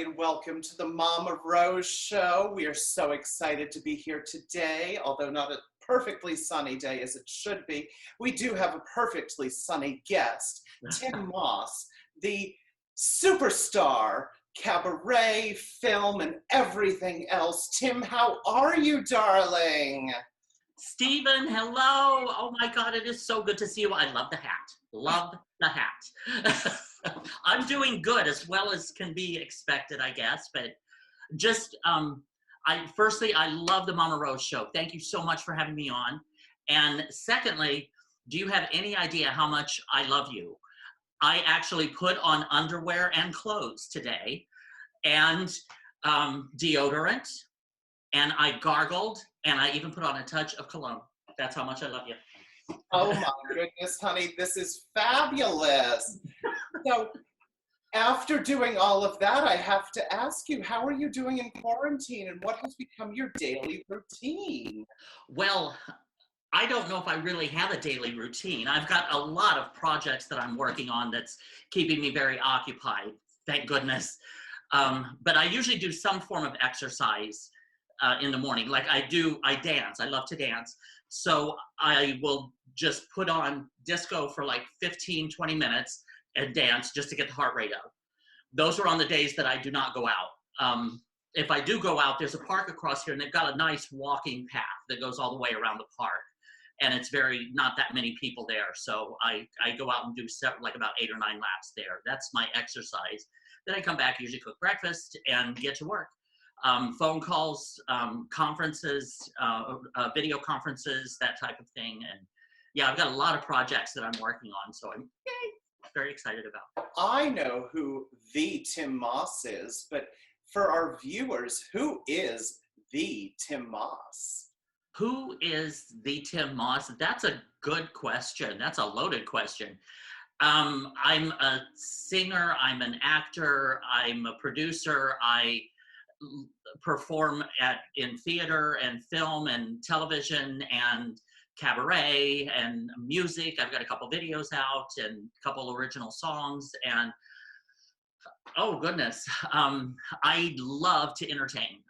everybody, and welcome to the Mama Rose Show. We are so excited to be here today, although not a perfectly sunny day as it should be. We do have a perfectly sunny guest, Tim Moss, the superstar, cabaret, film, and everything else. Tim, how are you, darling? Stephen, hello. Oh my God, it is so good to see you. I love the hat. Love the hat. I'm doing good, as well as can be expected, I guess. But just, firstly, I love the Mama Rose Show. Thank you so much for having me on. And secondly, do you have any idea how much I love you? I actually put on underwear and clothes today, and deodorant, and I gargled, and I even put on a touch of cologne. That's how much I love you. Oh my goodness, honey, this is fabulous. So after doing all of that, I have to ask you, how are you doing in quarantine, and what has become your daily routine? Well, I don't know if I really have a daily routine. I've got a lot of projects that I'm working on that's keeping me very occupied, thank goodness. But I usually do some form of exercise in the morning. Like I dance, I love to dance. So I will just put on disco for like 15, 20 minutes and dance just to get the heart rate up. Those are on the days that I do not go out. If I do go out, there's a park across here and they've got a nice walking path that goes all the way around the park. And it's not that many people there. So I go out and do like about 8 or 9 laps there. That's my exercise. Then I come back, usually cook breakfast and get to work. Phone calls, conferences, video conferences, that type of thing. And yeah, I've got a lot of projects that I'm working on, so I'm very excited about. I know who the Tim Moss is, but for our viewers, who is the Tim Moss? Who is the Tim Moss? That's a good question. That's a loaded question. I'm a singer, I'm an actor, I'm a producer, I perform in theater and film and television and cabaret and music. I've got a couple videos out and a couple original songs, and oh goodness, I love to entertain.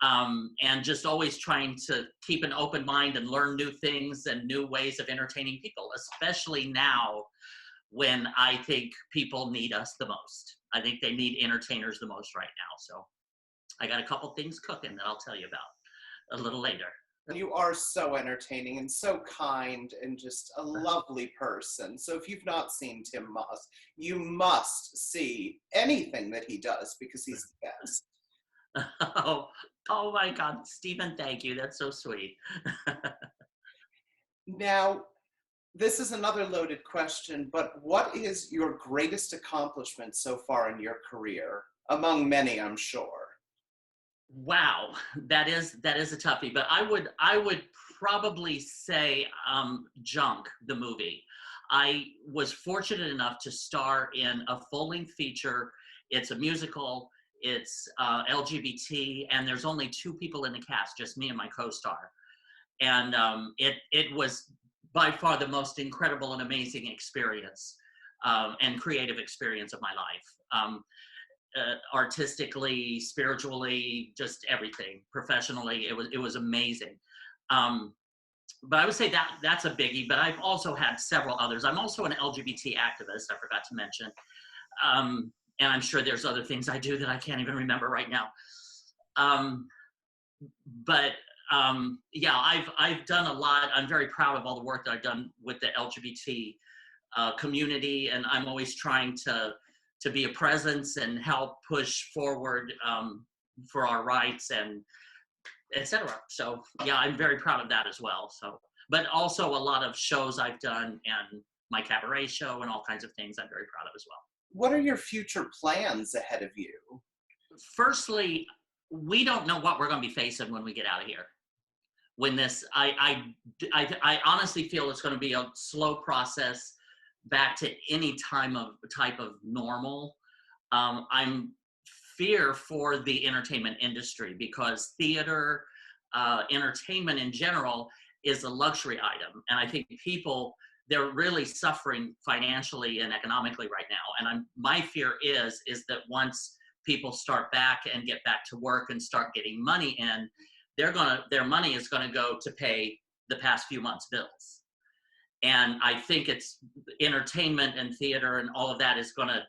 And just always trying to keep an open mind and learn new things and new ways of entertaining people, especially now when I think people need us the most. I think they need entertainers the most right now. So I got a couple things cooking that I'll tell you about a little later. You are so entertaining and so kind and just a lovely person. So if you've not seen Tim Moss, you must see anything that he does because he's the best. Oh my God, Stephen, thank you. That's so sweet. Now, this is another loaded question, but what is your greatest accomplishment so far in your career? Among many, I'm sure. Wow, that is a toughie, but I would probably say Junk, the movie. I was fortunate enough to star in a full-length feature. It's a musical. It's LGBT, and there's only 2 people in the cast, just me and my co-star. And it was by far the most incredible and amazing experience and creative experience of my life. Artistically, spiritually, just everything. Professionally, it was amazing. But I would say that's a biggie, but I've also had several others. I'm also an LGBT activist, I forgot to mention. And I'm sure there's other things I do that I can't even remember right now. Yeah, I've done a lot. I'm very proud of all the work that I've done with the LGBT community, and I'm always trying to be a presence and help push forward for our rights and etc. So yeah, I'm very proud of that as well. So, but also a lot of shows I've done and my cabaret show and all kinds of things I'm very proud of as well. What are your future plans ahead of you? Firstly, we don't know what we're going to be facing when we get out of here. When this, I honestly feel it's going to be a slow process back to any type of normal. I'm fear for the entertainment industry because theater, entertainment in general is a luxury item. And I think people they're really suffering financially and economically right now. And my fear is that once people start back and get back to work and start getting money in, their money is gonna go to pay the past few months' bills. And I think it's entertainment and theater and all of that is gonna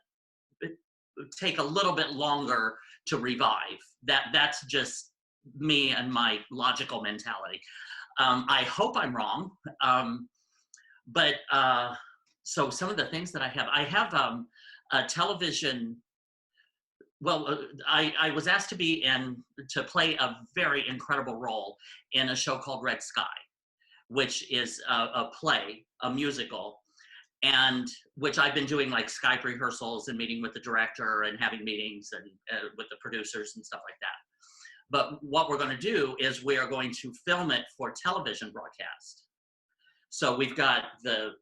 take a little bit longer to revive. That's just me and my logical mentality. I hope I'm wrong. But so some of the things that I have a television. Well, I was asked to play a very incredible role in a show called Red Sky, which is a play, a musical, and which I've been doing like Skype rehearsals and meeting with the director and having meetings and with the producers and stuff like that. But what we're going to do is we are going to film it for television broadcast. So we've got the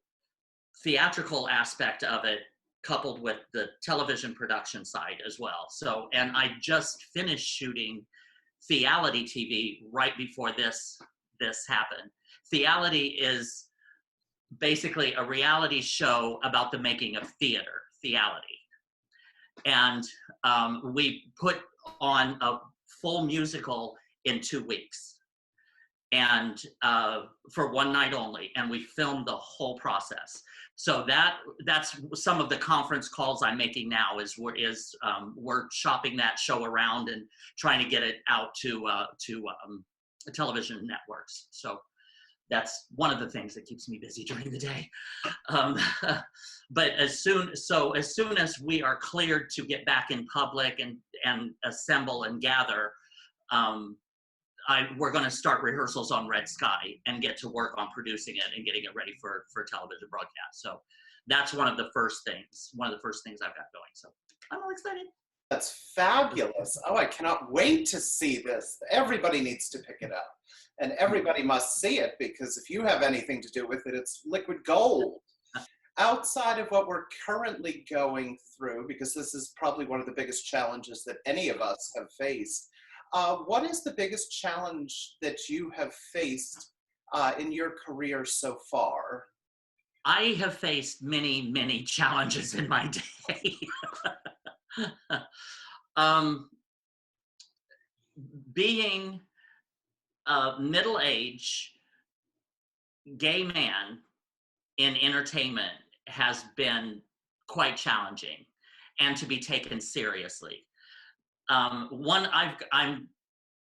theatrical aspect of it coupled with the television production side as well. So, and I just finished shooting Theality TV right before this happened. Theality is basically a reality show about the making of Theality. And we put on a full musical in 2 weeks. And for one night only, and we filmed the whole process. So that's some of the conference calls I'm making now. We're shopping that show around and trying to get it out to television networks. So that's one of the things that keeps me busy during the day. But as soon as we are cleared to get back in public and assemble and gather, we're going to start rehearsals on Red Sky and get to work on producing it and getting it ready for television broadcast. So that's one of the first things I've got going. So I'm all excited. That's fabulous. Oh, I cannot wait to see this. Everybody needs to pick it up and everybody must see it, because if you have anything to do with it, it's liquid gold. Outside of what we're currently going through, because this is probably one of the biggest challenges that any of us have faced, what is the biggest challenge that you have faced in your career so far? I have faced many, many challenges in my day. Being a middle-aged gay man in entertainment has been quite challenging, and to be taken seriously. I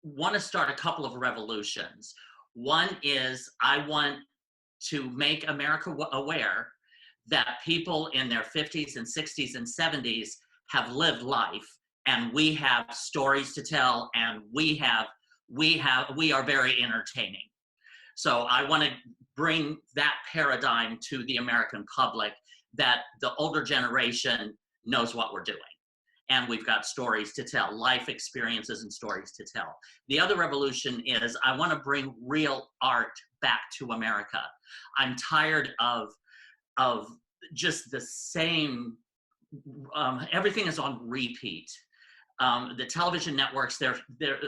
want to start a couple of revolutions. One is I want to make America aware that people in their 50s and 60s and 70s have lived life, and we have stories to tell, and we are very entertaining. So I want to bring that paradigm to the American public, that the older generation knows what we're doing. And we've got stories to tell, life experiences and stories to tell. The other revolution is I want to bring real art back to America. I'm tired of just the same, everything is on repeat. The television networks,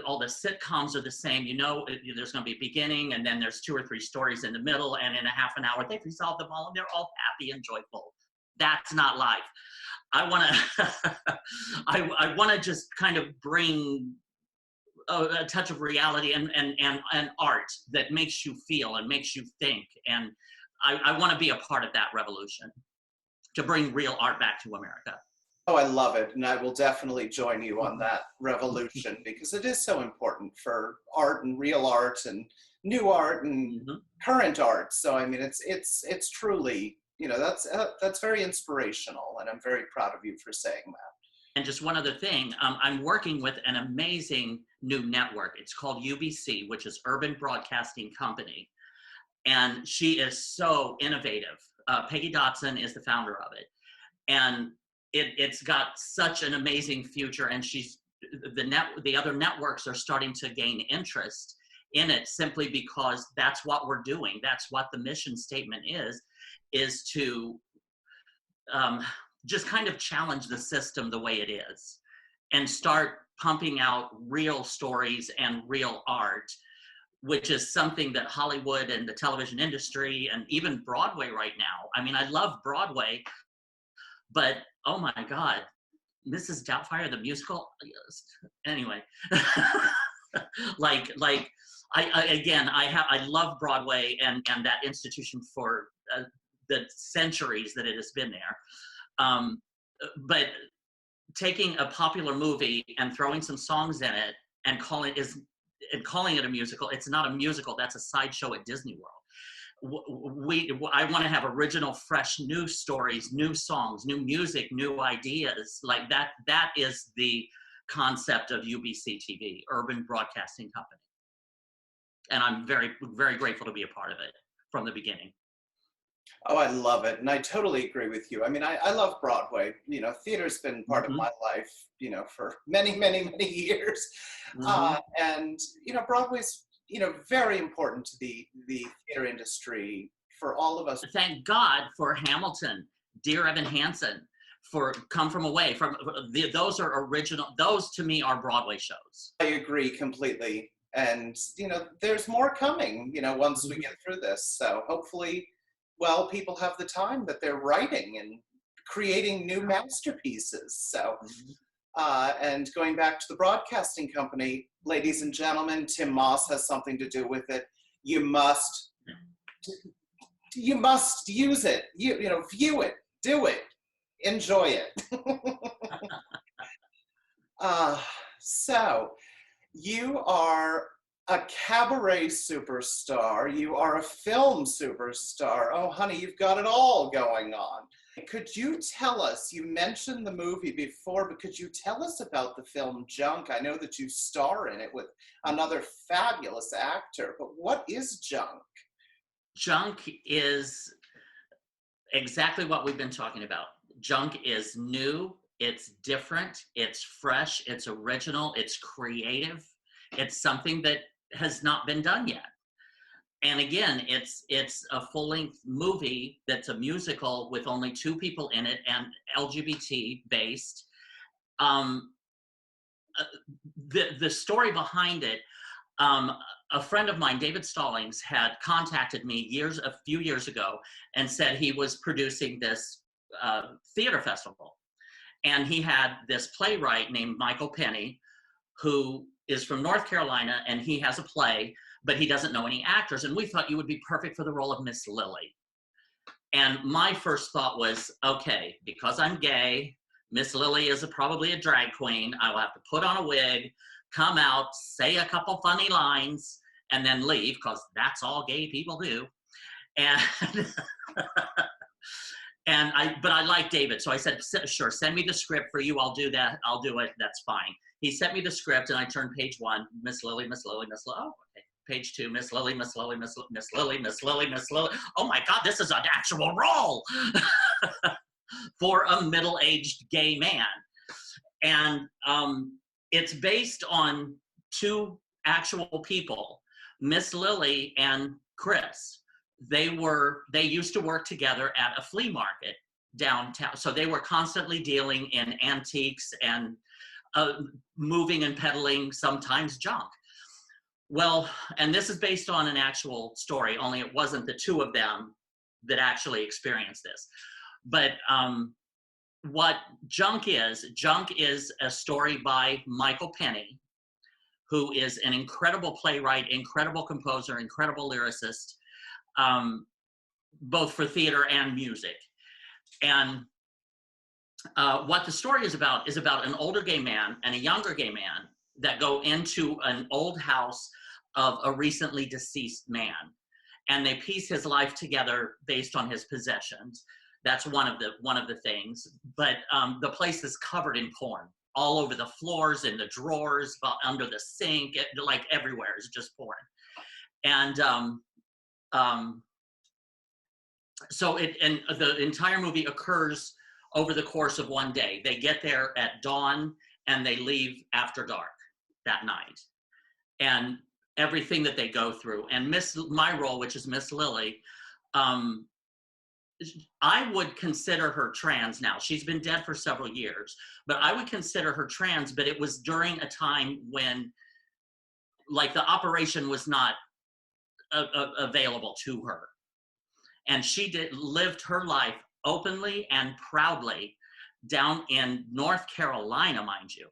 all the sitcoms are the same. You know, there's going to be a beginning, and then there's 2 or 3 stories in the middle, and in a half an hour, they've resolved them all, and they're all happy and joyful. That's not life. I want to just kind of bring a touch of reality and art that makes you feel and makes you think. And I want to be a part of that revolution, to bring real art back to America. Oh, I love it. And I will definitely join you on that revolution, because it is so important for art and real art and new art and current art. So, I mean, it's truly, you know, that's very inspirational, and I'm very proud of you for saying that. And just one other thing, I'm working with an amazing new network. It's called UBC, which is Urban Broadcasting Company. And she is so innovative. Peggy Dotson is the founder of it. And it's got such an amazing future. And the other networks are starting to gain interest in it, simply because that's what we're doing. That's what the mission statement is to just kind of challenge the system the way it is and start pumping out real stories and real art which is something that Hollywood and the television industry and even Broadway right now. I mean, I love Broadway, but oh my God, Mrs. Doubtfire, the musical. Anyway, I love Broadway and that institution for the centuries that it has been there. But taking a popular movie and throwing some songs in it and calling it a musical, it's not a musical. That's a sideshow at Disney World. I want to have original, fresh, new stories, new songs, new music, new ideas. Like that. That is the concept of UBC TV, Urban Broadcasting Company. And I'm very, very grateful to be a part of it from the beginning. Oh, I love it. And I totally agree with you. I mean, I love Broadway. You know, theater's been part of my life, you know, for many, many, many years. And, you know, Broadway's, you know, very important to the theater industry for all of us. Thank God for Hamilton, Dear Evan Hansen, for Come From Away. Those are original. Those to me are Broadway shows. I agree completely. And, you know, there's more coming, you know, once we get through this. So hopefully, well, people have the time that they're writing and creating new masterpieces. So, and going back to the broadcasting company, ladies and gentlemen, Tim Moss has something to do with it. You must use it. You know, view it, do it, enjoy it. So, you are a cabaret superstar. You are a film superstar. Oh, honey, you've got it all going on. Could you tell us, you mentioned the movie before, but could you tell us about the film Junk? I know that you star in it with another fabulous actor, but what is Junk? Junk is exactly what we've been talking about. Junk is new, it's different, it's fresh, it's original, it's creative. It's something that has not been done yet. And again, it's a full-length movie that's a musical with only 2 people in it and LGBT based. The story behind it, a friend of mine, David Stallings, had contacted me a few years ago and said he was producing this theater festival. And he had this playwright named Michael Penny, who is from North Carolina, and he has a play, but he doesn't know any actors. And we thought you would be perfect for the role of Miss Lily. And my first thought was, okay, because I'm gay, Miss Lily is probably a drag queen. I will have to put on a wig, come out, say a couple funny lines, and then leave, because that's all gay people do. And but I like David, so I said, sure, send me the script for you. I'll do that. I'll do it. That's fine. He sent me the script, and I turned page 1, Miss Lily, Miss Lily, Miss Lily. Oh, okay. Page 2, Miss Lily, Miss Lily, Miss Lily, Miss Lily, Miss Lily. Oh my God, this is an actual role for a middle-aged gay man. And it's based on 2 actual people, Miss Lily and Chris. They used to work together at a flea market downtown. So they were constantly dealing in antiques and moving and peddling sometimes junk. Well, and this is based on an actual story, only it wasn't the 2 of them that actually experienced this. But what Junk is a story by Michael Penny, who is an incredible playwright, incredible composer, incredible lyricist, both for theater and music. And what the story is about an older gay man and a younger gay man that go into an old house of a recently deceased man, and they piece his life together based on his possessions. That's one of the things. But the place is covered in porn, all over the floors, in the drawers, under the sink, like everywhere is just porn. And so the entire movie occurs over the course of one day. They get there at dawn and they leave after dark that night. And everything that they go through. And my role, which is Miss Lily, I would consider her trans now. She's been dead for several years, but I would consider her trans, but it was during a time when, like, the operation was not available to her. And she lived her life openly and proudly down in North Carolina, mind you.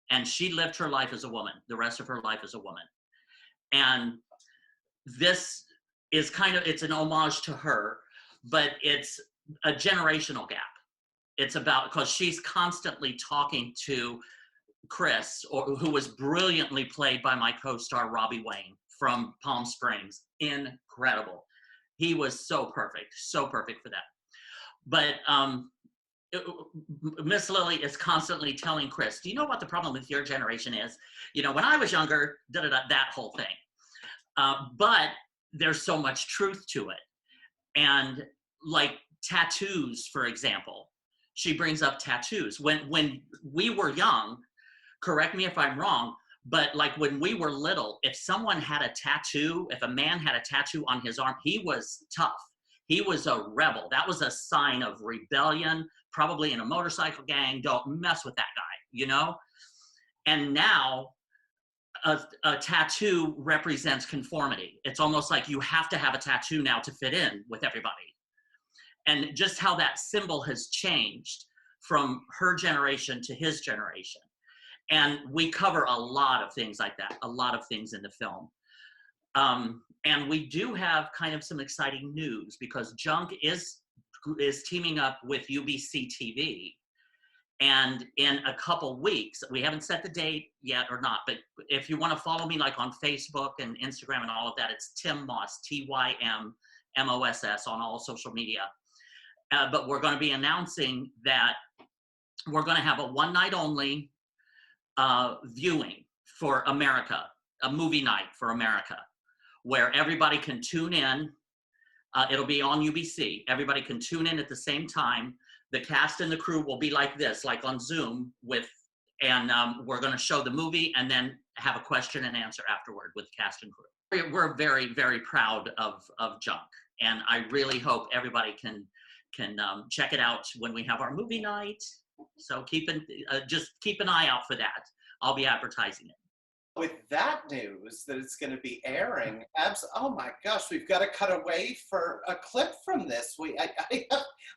And she lived her life as a woman, the rest of her life as a woman. And this is it's an homage to her, but it's a generational gap. It's about, because she's constantly talking to Chris, who was brilliantly played by my co-star Robbie Wayne from Palm Springs. Incredible. He was so perfect for that. But Miss Lily is constantly telling Chris, do you know what the problem with your generation is? You know, when I was younger, that whole thing. But there's so much truth to it. And like tattoos, for example, she brings up tattoos. When we were young, correct me if I'm wrong, but like when we were little, if someone had a tattoo, if a man had a tattoo on his arm, he was tough. He was a rebel. That was a sign of rebellion, probably in a motorcycle gang. Don't mess with that guy, you know? And now a tattoo represents conformity. It's almost like you have to have a tattoo now to fit in with everybody. And just how that symbol has changed from her generation to his generation. And we cover a lot of things like that, a lot of things in the film. And we do have kind of some exciting news, because Junk is teaming up with UBC TV. And in a couple weeks, we haven't set the date yet or not, but if you want to follow me like on Facebook and Instagram and all of that, it's Tim Moss, TYMMOSS on all social media. But we're going to be announcing that we're going to have a one night only viewing for America, a movie night for America, where everybody can tune in. It'll be on UBC. Everybody can tune in at the same time. The cast and the crew will be like this, like on Zoom and we're going to show the movie and then have a question and answer afterward with the cast and crew. We're very, very proud of Junk, and I really hope everybody can check it out when we have our movie night. So just keep an eye out for that. I'll be advertising it. With that news that it's going to be airing, oh my gosh, we've got to cut away for a clip from this.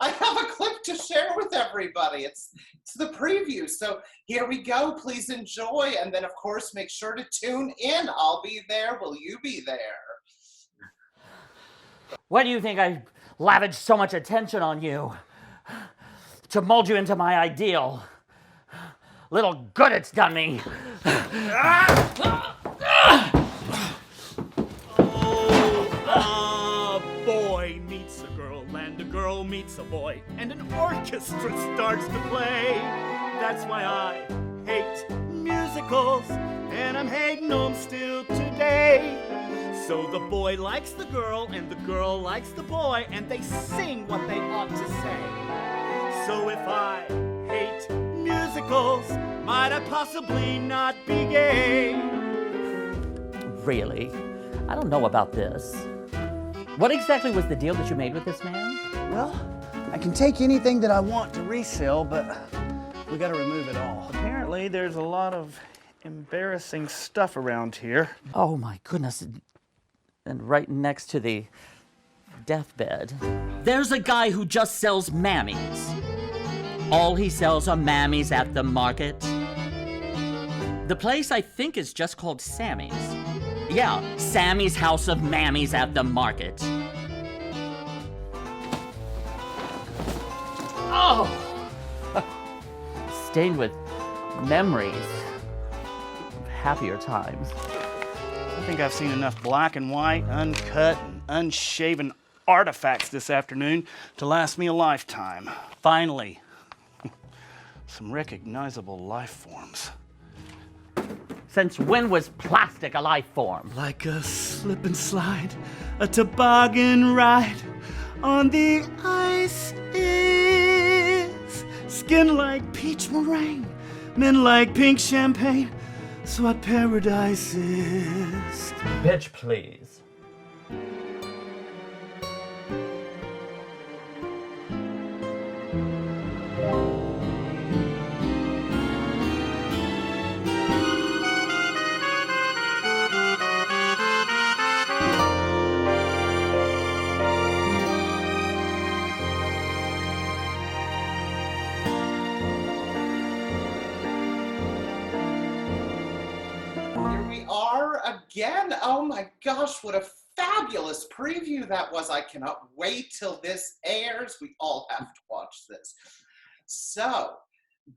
I have a clip to share with everybody. It's the preview. So here we go. Please enjoy. And then, of course, make sure to tune in. I'll be there. Will you be there? Why do you think I lavished so much attention on you? To mold you into my ideal. Little good it's done me. A boy meets a girl, and a girl meets a boy, and an orchestra starts to play. That's why I hate musicals, and I'm hating them still today. So the boy likes the girl, and the girl likes the boy, and they sing what they ought to say. So if I hate musicals, might I possibly not be gay? Really? I don't know about this. What exactly was the deal that you made with this man? Well, I can take anything that I want to resell, but we gotta remove it all. Apparently, there's a lot of embarrassing stuff around here. Oh my goodness. And right next to the deathbed, there's a guy who just sells mammies. All he sells are mammies at the market. The place, I think, is just called Sammy's. Yeah, Sammy's House of Mammies at the market. Oh! Stained with memories of happier times. I think I've seen enough black and white, uncut, and unshaven artifacts this afternoon to last me a lifetime. Finally, some recognizable life forms. Since when was plastic a life form? Like a slip and slide, a toboggan ride on the ice is. Skin like peach meringue, men like pink champagne. That's what paradise is. Bitch, please. we are again. Oh my gosh, what a fabulous preview that was. I cannot wait till this airs. We all have to watch this. So,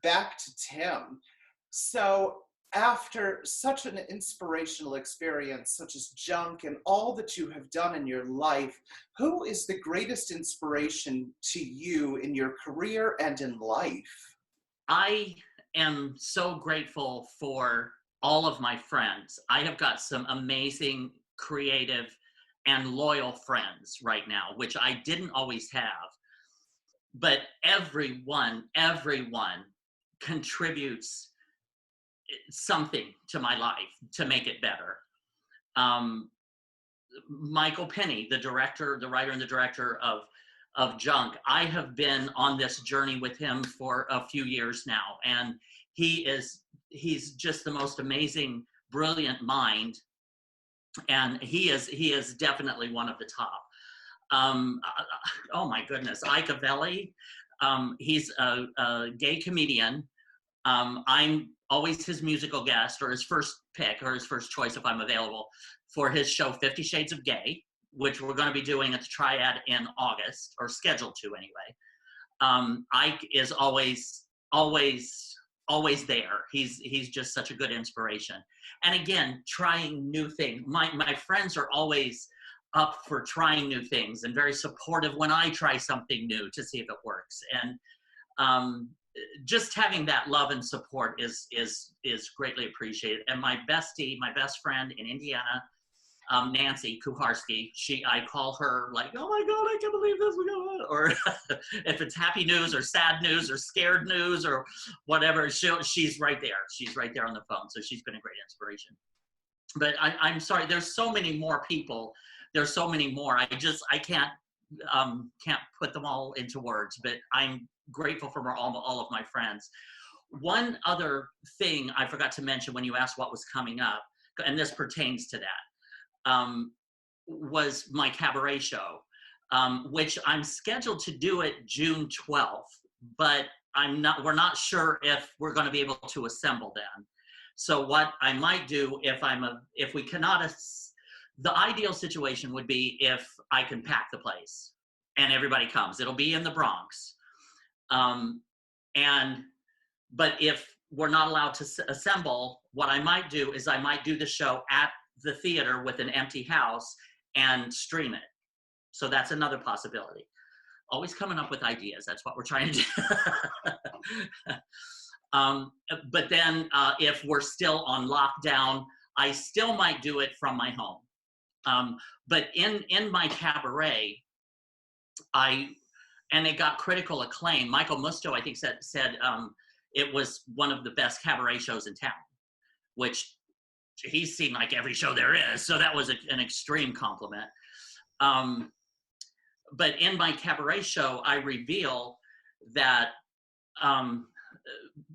back to Tim. So, after such an inspirational experience such as Junk and all that you have done in your life, who is the greatest inspiration to you in your career and in life? I am so grateful for all of my friends. I have got some amazing, creative, and loyal friends right now, which I didn't always have. But everyone contributes something to my life to make it better. Michael Penny, the writer and the director of Junk, I have been on this journey with him for a few years now, and he's just the most amazing, brilliant mind, and he is definitely one of the top. Oh my goodness, Ike Avelli, he's a gay comedian. I'm always his musical guest, or his first pick, or his first choice if I'm available, for his show 50 Shades of Gay, which we're going to be doing at the Triad in August, or scheduled to anyway. Ike is always there. He's just such a good inspiration. And again, trying new things. My friends are always up for trying new things and very supportive when I try something new to see if it works. And just having that love and support is greatly appreciated. And my best friend in Indiana, Nancy Kuharski, I call her like, oh my God, I can't believe this. Or if it's happy news or sad news or scared news or whatever, she's right there. She's right there on the phone. So she's been a great inspiration. But I'm sorry, there's so many more people. There's so many more. I can't put them all into words, but I'm grateful for all of my friends. One other thing I forgot to mention when you asked what was coming up, and this pertains to that, was my cabaret show, which I'm scheduled to do it June 12th, but we're not sure if we're going to be able to assemble then. So what I might do if we cannot, the ideal situation would be if I can pack the place and everybody comes. It'll be in the Bronx. But if we're not allowed to assemble, what I might do is I might do the show at the theater with an empty house and stream it. So that's another possibility. Always coming up with ideas. That's what we're trying to do. But then if we're still on lockdown, I still might do it from my home. But in my cabaret, and it got critical acclaim. Michael Musto, I think, said it was one of the best cabaret shows in town, which he's seen like every show there is. So that was an extreme compliment. But in my cabaret show, I reveal that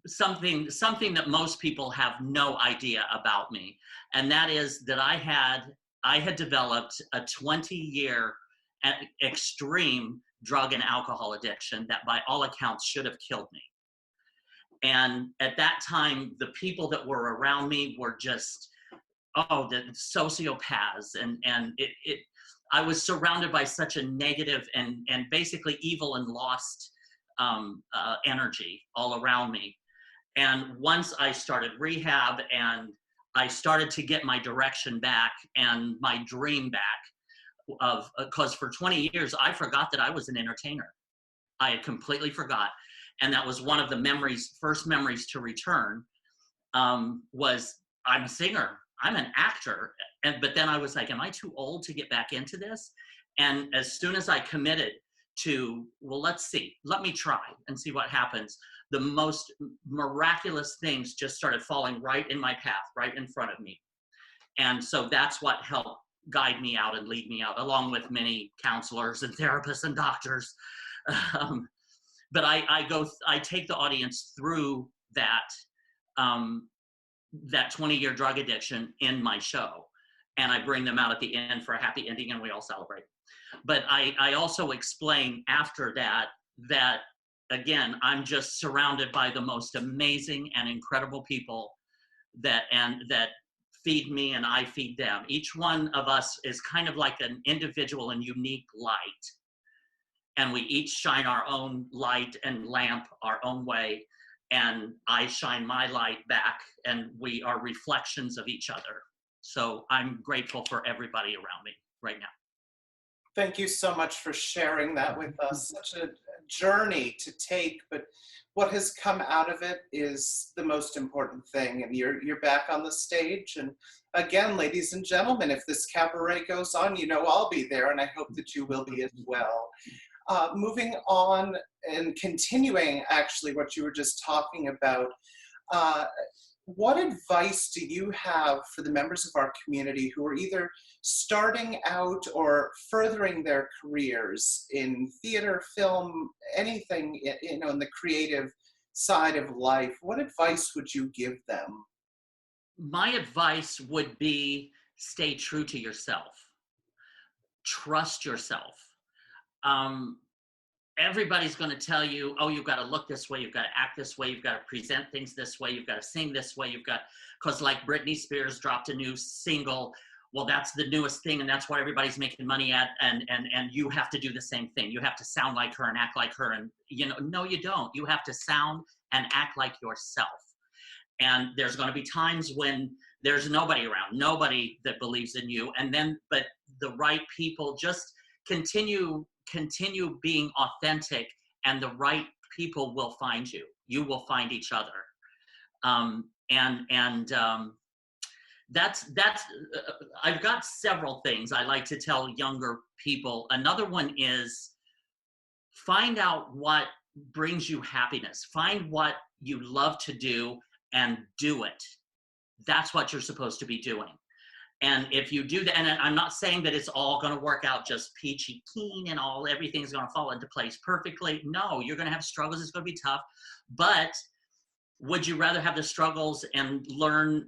something that most people have no idea about me, and that is that I had developed a 20-year extreme drug and alcohol addiction that by all accounts should have killed me. And at that time, the people that were around me were just, the sociopaths. And I was surrounded by such a negative and basically evil and lost energy all around me. And once I started rehab and I started to get my direction back and my dream back, because for 20 years, I forgot that I was an entertainer. I had completely forgot. And that was one of the first memories to return, was I'm a singer, I'm an actor. But then I was like, am I too old to get back into this? And as soon as I committed to, well, let's see, let me try and see what happens, the most miraculous things just started falling right in my path, right in front of me. And so that's what helped guide me out and lead me out, along with many counselors and therapists and doctors. But I take the audience through that 20-year drug addiction in my show, and I bring them out at the end for a happy ending, and we all celebrate. But I also explain after that again, I'm just surrounded by the most amazing and incredible people that feed me and I feed them. Each one of us is kind of like an individual and unique light. And we each shine our own light and lamp our own way. And I shine my light back, and we are reflections of each other. So I'm grateful for everybody around me right now. Thank you so much for sharing that with us. Such a journey to take, but what has come out of it is the most important thing. And you're back on the stage. And again, ladies and gentlemen, if this cabaret goes on, you know I'll be there, and I hope that you will be as well. Moving on and continuing actually what you were just talking about, what advice do you have for the members of our community who are either starting out or furthering their careers in theater, film, anything, you know, in the creative side of life? What advice would you give them? My advice would be stay true to yourself. Trust yourself. Everybody's going to tell you, oh, you've got to look this way, you've got to act this way, you've got to present things this way, you've got to sing this way, because like Britney Spears dropped a new single, well, that's the newest thing and that's what everybody's making money at, and you have to do the same thing. You have to sound like her and act like her, and no, you don't. You have to sound and act like yourself. And there's going to be times when there's nobody around, nobody that believes in you, but the right people, just continue being authentic, and the right people will find you. You will find each other. That's I've got several things I like to tell younger people. Another one is find out what brings you happiness. Find what you love to do and do it. That's what you're supposed to be doing. And if you do that, and I'm not saying that it's all going to work out just peachy keen and everything's going to fall into place perfectly. No, you're going to have struggles. It's going to be tough. But would you rather have the struggles and learn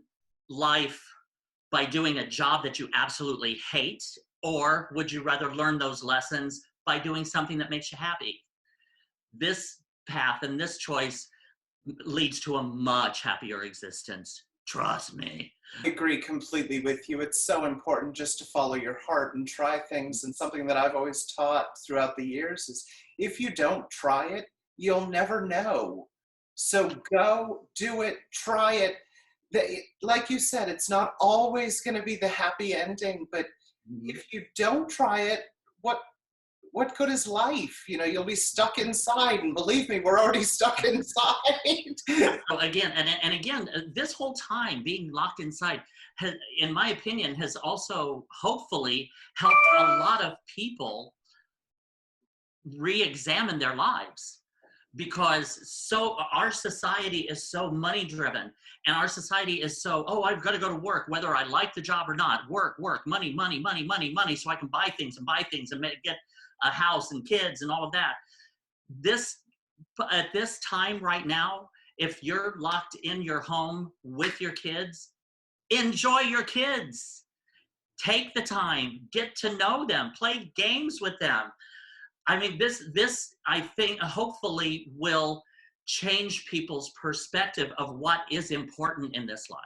life by doing a job that you absolutely hate? Or would you rather learn those lessons by doing something that makes you happy? This path and this choice leads to a much happier existence. Trust me. I agree completely with you. It's so important just to follow your heart and try things. And something that I've always taught throughout the years is if you don't try it, you'll never know. So go, do it, try it. Like you said, it's not always going to be the happy ending, but if you don't try it, what good is life? You'll be stuck inside, and believe me, we're already stuck inside. Again, this whole time being locked inside, in my opinion, has also hopefully helped a lot of people re-examine their lives, because our society is so money driven, and our society is so, I've got to go to work whether I like the job or not. Work, money, so I can buy things and get a house and kids and all of that. At this time right now, if you're locked in your home with your kids, enjoy your kids. Take the time, get to know them, play games with them. I mean, this I think hopefully will change people's perspective of what is important in this life.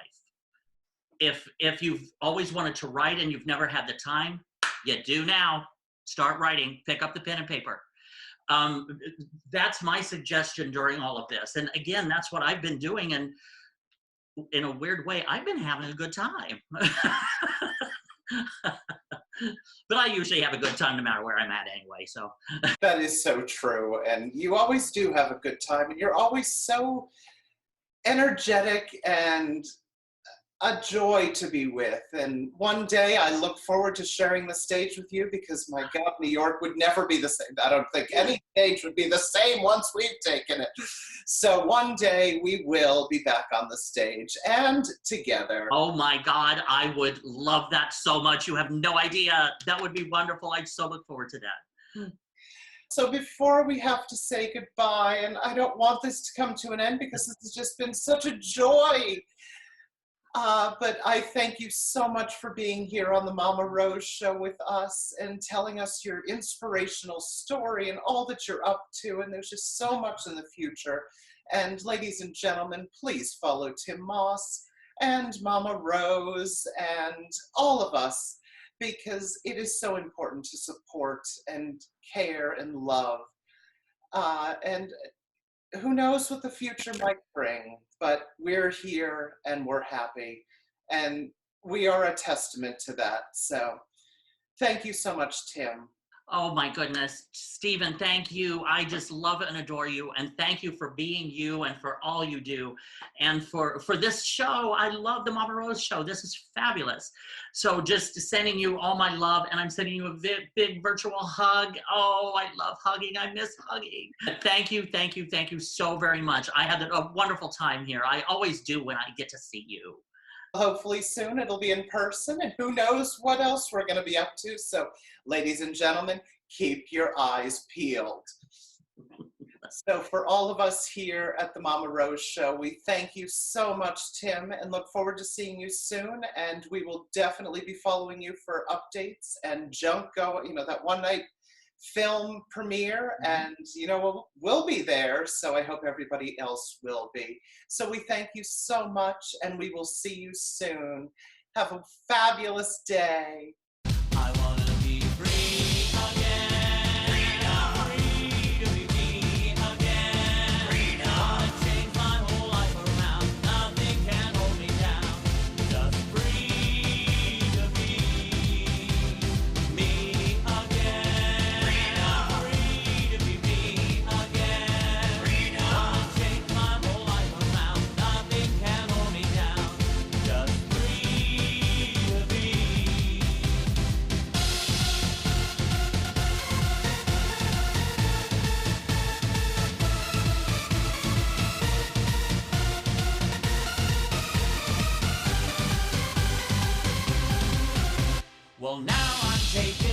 If you've always wanted to write and you've never had the time, you do now. Start writing, pick up the pen and paper. That's my suggestion during all of this. And again, that's what I've been doing. And in a weird way, I've been having a good time. But I usually have a good time no matter where I'm at anyway, so. That is so true. And you always do have a good time. And you're always so energetic and a joy to be with. And one day I look forward to sharing the stage with you, because my God, New York would never be the same. I don't think any stage would be the same once we've taken it. So one day we will be back on the stage and together. Oh my God, I would love that so much. You have no idea. That would be wonderful. I'd so look forward to that. So before we have to say goodbye, and I don't want this to come to an end because this has just been such a joy. But I thank you so much for being here on the Mama Rose Show with us and telling us your inspirational story and all that you're up to. And there's just so much in the future. And ladies and gentlemen, please follow Tim Moss and Mama Rose and all of us, because it is so important to support and care and love. And who knows what the future might bring, but we're here and we're happy. And we are a testament to that. So thank you so much, Tim. Oh my goodness, Stephen, thank you. I just love and adore you, and thank you for being you and for all you do. And for this show, I love the Mama Rose show. This is fabulous. So just sending you all my love, and I'm sending you a big virtual hug. Oh, I love hugging. I miss hugging. Thank you, thank you, thank you so very much. I had a wonderful time here. I always do when I get to see you. Hopefully soon it'll be in person, and who knows what else we're going to be up to. So, ladies and gentlemen, keep your eyes peeled. So for all of us here at the Mama Rose Show, we thank you so much, Tim, and look forward to seeing you soon. And we will definitely be following you for updates and junk go, that one night film premiere, and we'll be there, so I hope everybody else will be. So we thank you so much, and we will see you soon. Have a fabulous day. I wanna be free again. Free to be me again. I wanna change my whole life around. Nothing can hold me down. Just free to be me again. Free to be me again. I wanna change my whole life around. Nothing can hold me down. Just free to be. Well, now I'm taking